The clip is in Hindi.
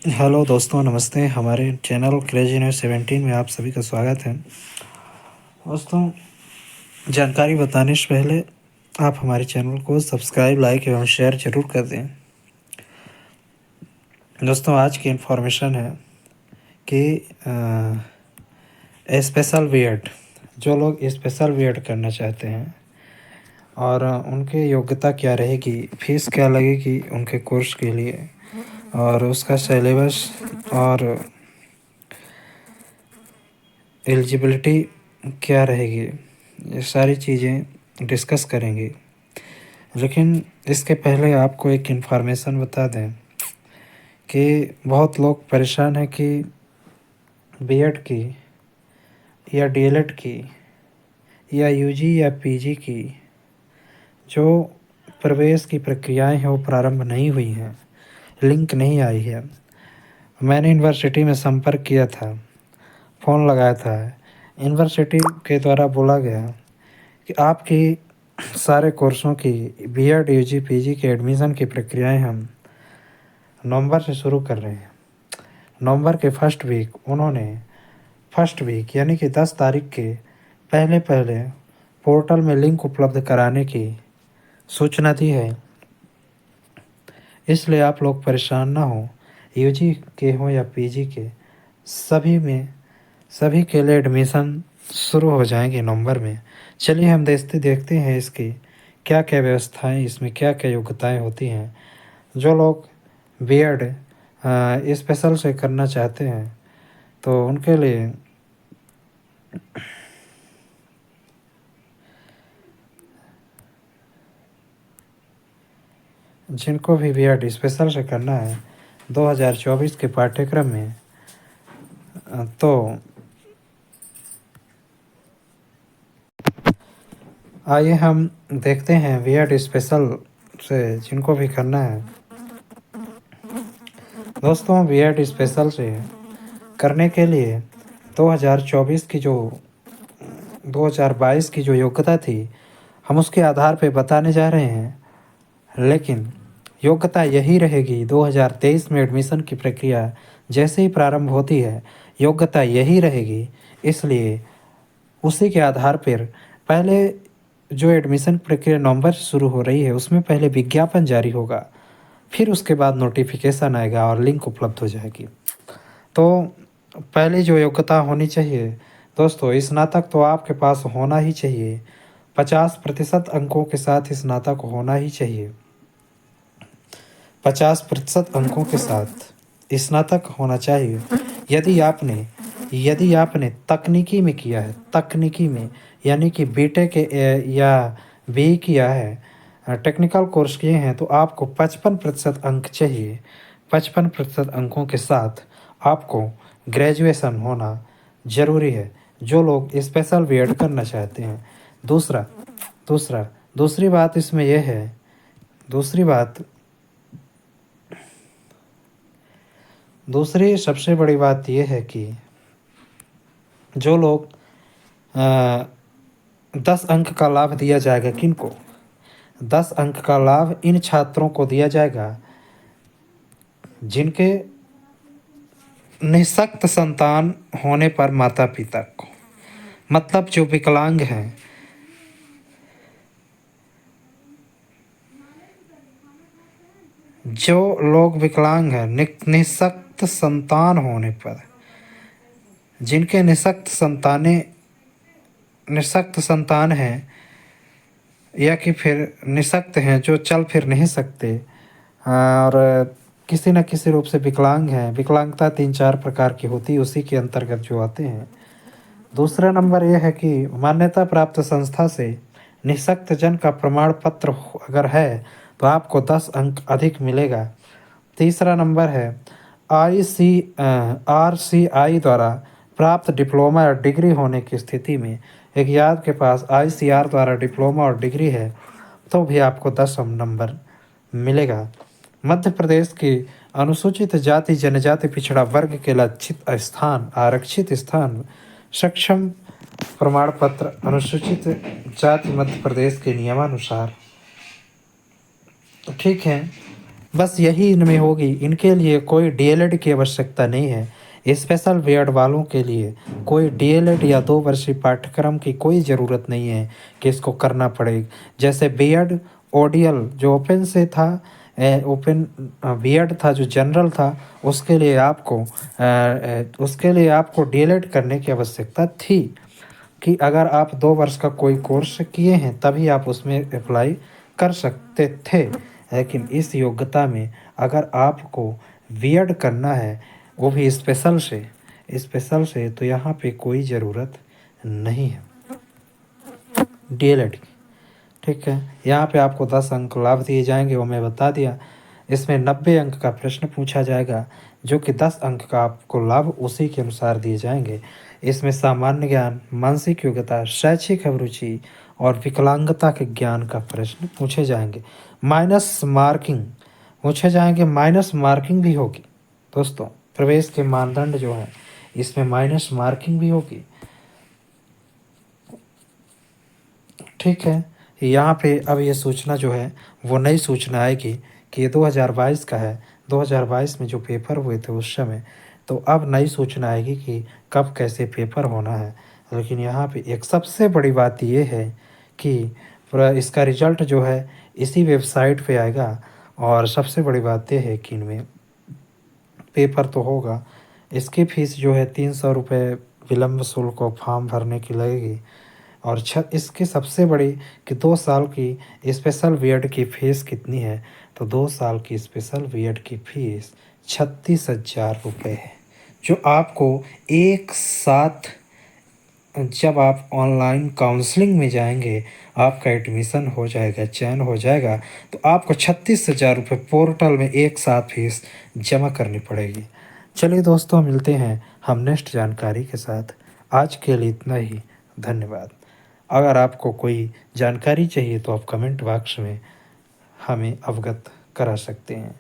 हेलो दोस्तों, नमस्ते। हमारे चैनल क्रेजी न्यूज़ 17 में आप सभी का स्वागत है। दोस्तों, जानकारी बताने से पहले आप हमारे चैनल को सब्सक्राइब, लाइक एवं शेयर ज़रूर कर दें। दोस्तों, आज की इन्फॉर्मेशन है कि स्पेशल बीएड, जो लोग स्पेशल बीएड करना चाहते हैं और उनके योग्यता क्या रहेगी, फीस क्या लगेगी उनके कोर्स के लिए और उसका सिलेबस और एलिजिबिलिटी क्या रहेगी, ये सारी चीज़ें डिस्कस करेंगे। लेकिन इसके पहले आपको एक इन्फॉर्मेशन बता दें कि बहुत लोग परेशान हैं कि बीएड की या डीएलएड की या यूजी या पीजी की जो प्रवेश की प्रक्रियाएं हैं वो प्रारंभ नहीं हुई हैं, लिंक नहीं आई है। मैंने यूनिवर्सिटी में संपर्क किया था, फ़ोन लगाया था। यूनिवर्सिटी के द्वारा बोला गया कि आपकी सारे कोर्सों की बीएड, यूजी, पीजी के एडमिशन की प्रक्रियाएं हम नवंबर से शुरू कर रहे हैं। नवंबर के फर्स्ट वीक यानी कि 10 तारीख के पहले पोर्टल में लिंक उपलब्ध कराने की सूचना दी है। इसलिए आप लोग परेशान ना हो, यूजी के हो या पीजी के, सभी के लिए एडमिशन शुरू हो जाएंगे नवंबर में। चलिए हम देखते हैं इसकी क्या क्या व्यवस्थाएं, इसमें क्या क्या योग्यताएं होती हैं। जो लोग बीएड स्पेशल से करना चाहते हैं तो उनके लिए जिनको भी बीएड स्पेशल से करना है 2024 के पाठ्यक्रम में, तो आइए हम देखते हैं बीएड स्पेशल से जिनको भी करना है। दोस्तों, बीएड स्पेशल से करने के लिए 2022 की जो योग्यता थी, हम उसके आधार पे बताने जा रहे हैं। लेकिन योग्यता यही रहेगी। 2023 में एडमिशन की प्रक्रिया जैसे ही प्रारंभ होती है, योग्यता यही रहेगी। इसलिए उसी के आधार पर पहले जो एडमिशन प्रक्रिया नवंबर से शुरू हो रही है, उसमें पहले विज्ञापन जारी होगा, फिर उसके बाद नोटिफिकेशन आएगा और लिंक उपलब्ध हो जाएगी। तो पहले जो योग्यता होनी चाहिए दोस्तों, स्नातक तो आपके पास होना ही चाहिए। 50% अंकों के साथ स्नातक होना ही चाहिए। 50% अंकों के साथ स्नातक होना चाहिए। यदि आपने तकनीकी में किया है, तकनीकी में यानी कि बीटेक या बीई किया है, टेक्निकल कोर्स किए हैं, तो आपको 55% अंक चाहिए। 55% अंकों के साथ आपको ग्रेजुएशन होना ज़रूरी है, जो लोग स्पेशल बीएड करना चाहते हैं। दूसरा दूसरा दूसरी बात इसमें यह है, दूसरी बात दूसरी सबसे बड़ी बात यह है कि जो लोग 10 अंक का लाभ दिया जाएगा, किनको? 10 अंक का लाभ इन छात्रों को दिया जाएगा जिनके निःशक्त संतान होने पर माता पिता को, मतलब जो विकलांग हैं, जो लोग विकलांग हैं, निःशक्त संतान होने पर, जिनके निःशक्त संतान हैं या कि फिर निःशक्त हैं, जो चल फिर नहीं सकते और किसी न किसी रूप से विकलांग हैं। विकलांगता 3-4 प्रकार की होती है, उसी के अंतर्गत जो आते हैं। दूसरा नंबर यह है कि मान्यता प्राप्त संस्था से निःशक्त जन का प्रमाण पत्र अगर है तो आपको 10 अंक अधिक मिलेगा। तीसरा नंबर है RCI द्वारा प्राप्त डिप्लोमा या डिग्री होने की स्थिति में। एक याद के पास ICR द्वारा डिप्लोमा और डिग्री है तो भी आपको 10 नंबर मिलेगा। मध्य प्रदेश की अनुसूचित जाति जनजाति पिछड़ा वर्ग के लक्षित स्थान, आरक्षित स्थान, सक्षम प्रमाण पत्र अनुसूचित जाति मध्य प्रदेश के नियमानुसार। तो ठीक है, बस यही इनमें होगी। इनके लिए कोई डीएलएड की आवश्यकता नहीं है। स्पेशल बीएड वालों के लिए कोई डीएलएड या 2 वर्षीय पाठ्यक्रम की कोई ज़रूरत नहीं है कि इसको करना पड़े। जैसे बीएड ओडीएल जो ओपन से था, ओपन बीएड था जो जनरल था, उसके लिए आपको डीएलएड करने की आवश्यकता थी कि अगर आप 2 वर्ष का कोई कोर्स किए हैं तभी आप उसमें अप्लाई कर सकते थे। लेकिन इस योग्यता में अगर आपको बीएड करना है, वो भी स्पेशल से, तो यहाँ पे कोई ज़रूरत नहीं है डीएलएड की। ठीक है, यहाँ पे आपको 10 अंक लाभ दिए जाएंगे, वो मैं बता दिया। इसमें 90 अंक का प्रश्न पूछा जाएगा, जो कि 10 अंक का आपको लाभ उसी के अनुसार दिए जाएंगे। इसमें सामान्य ज्ञान, मानसिक योग्यता, शैक्षिक अभिरुचि और विकलांगता के ज्ञान का प्रश्न पूछे जाएंगे। माइनस मार्किंग पूछे जाएंगे, माइनस मार्किंग भी होगी दोस्तों। प्रवेश के मानदंड जो हैं इसमें माइनस मार्किंग भी होगी। ठीक है, यहाँ पे अब ये सूचना जो है वो नई सूचना आएगी कि ये 2022 का है। 2022 में जो पेपर हुए थे उस समय, तो अब नई सूचना आएगी कि कब कैसे पेपर होना है। लेकिन यहाँ पे एक सबसे बड़ी बात ये है कि पूरा इसका रिजल्ट जो है इसी वेबसाइट पे आएगा। और सबसे बड़ी बात ये है कि इनमें पेपर तो होगा, इसकी फ़ीस जो है 300 रुपये विलम्ब शुल्क और फॉर्म भरने की लगेगी। और इसकी सबसे बड़ी कि 2 साल की स्पेशल बीएड की फ़ीस कितनी है, तो 2 साल की स्पेशल बीएड की फ़ीस 36,000 रुपये है, जो आपको एक साथ जब आप ऑनलाइन काउंसलिंग में जाएंगे, आपका एडमिशन हो जाएगा, चयन हो जाएगा, तो आपको 36,000 रुपये पोर्टल में एक साथ फीस जमा करनी पड़ेगी। चलिए दोस्तों, मिलते हैं हम नेक्स्ट जानकारी के साथ। आज के लिए इतना ही, धन्यवाद। अगर आपको कोई जानकारी चाहिए तो आप कमेंट बॉक्स में हमें अवगत करा सकते हैं।